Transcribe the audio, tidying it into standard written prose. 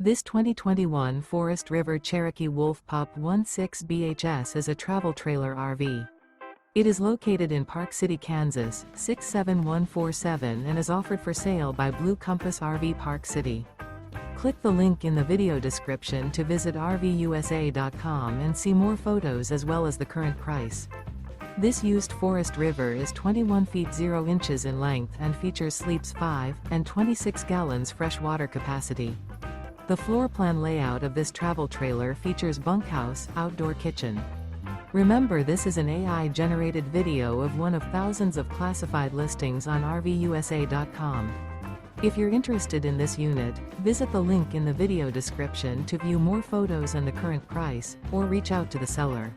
This 2021 Forest River Cherokee Wolf Pup 16 BHS is a travel trailer RV. It is located in Park City, Kansas, 67147 and is offered for sale by Blue Compass RV Park City. Click the link in the video description to visit RVUSA.com and see more photos as well as the current price. This used Forest River is 21 feet 0 inches in length and features sleeps 5 and 26 gallons fresh water capacity. The floor plan layout of this travel trailer features bunkhouse, outdoor kitchen. Remember, this is an AI-generated video of one of thousands of classified listings on RVUSA.com. If you're interested in this unit, visit the link in the video description to view more photos and the current price, or reach out to the seller.